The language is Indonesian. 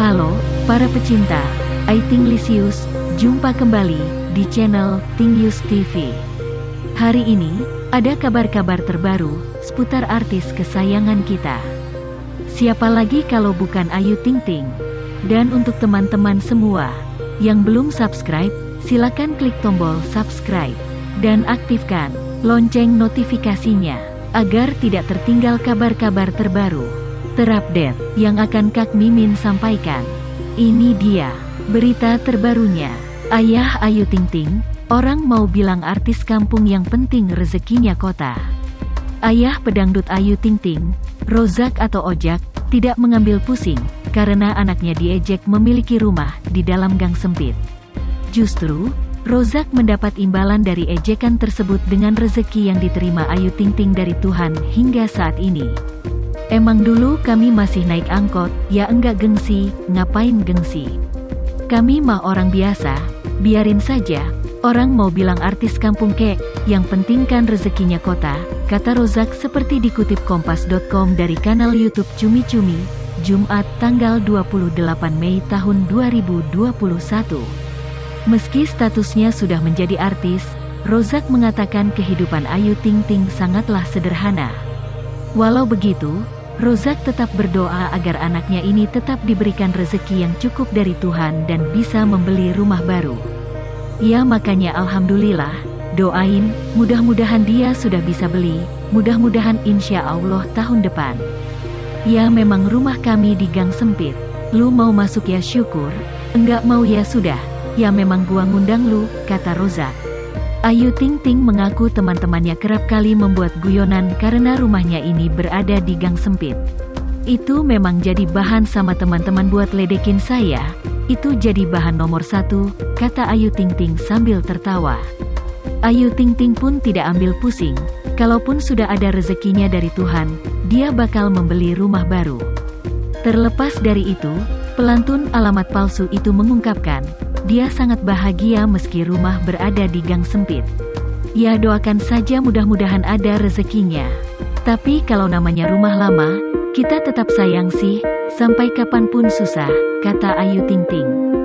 Halo, para pecinta I Tinglisius, jumpa kembali di channel Tinglius TV. Hari ini, ada kabar-kabar terbaru seputar artis kesayangan kita. Siapa lagi kalau bukan Ayu Ting Ting? Dan untuk teman-teman semua yang belum subscribe, silakan klik tombol subscribe dan aktifkan lonceng notifikasinya agar tidak tertinggal kabar-kabar terbaru terupdate yang akan Kak Mimin sampaikan. Ini dia berita terbarunya. Ayah Ayu Ting Ting, orang mau bilang artis kampung yang penting rezekinya kota. Ayah pedangdut Ayu Ting Ting, Rozak atau Ojak, tidak mengambil pusing karena anaknya diejek memiliki rumah di dalam gang sempit. Justru, Rozak mendapat imbalan dari ejekan tersebut dengan rezeki yang diterima Ayu Ting Ting dari Tuhan hingga saat ini. Emang dulu kami masih naik angkot, ya enggak gengsi, ngapain gengsi? Kami mah orang biasa, biarin saja, orang mau bilang artis kampung kek, yang penting kan rezekinya kota, kata Rozak seperti dikutip kompas.com dari kanal YouTube Cumi Cumi, Jumat tanggal 28 Mei tahun 2021. Meski statusnya sudah menjadi artis, Rozak mengatakan kehidupan Ayu Ting Ting sangatlah sederhana. Walau begitu, Rozak tetap berdoa agar anaknya ini tetap diberikan rezeki yang cukup dari Tuhan dan bisa membeli rumah baru. Ya makanya alhamdulillah, doain, mudah-mudahan dia sudah bisa beli, mudah-mudahan insya Allah tahun depan. Ya memang rumah kami di gang sempit, lu mau masuk ya syukur, enggak mau ya sudah, ya memang gua ngundang lu, kata Rozak. Ayu Ting Ting mengaku teman-temannya kerap kali membuat guyonan karena rumahnya ini berada di gang sempit. Itu memang jadi bahan sama teman-teman buat ledekin saya, itu jadi bahan nomor satu, kata Ayu Ting Ting sambil tertawa. Ayu Ting Ting pun tidak ambil pusing, kalaupun sudah ada rezekinya dari Tuhan, dia bakal membeli rumah baru. Terlepas dari itu, pelantun alamat palsu itu mengungkapkan, dia sangat bahagia meski rumah berada di gang sempit. Ya doakan saja mudah-mudahan ada rezekinya. Tapi kalau namanya rumah lama, kita tetap sayang sih, sampai kapanpun susah, kata Ayu Ting Ting.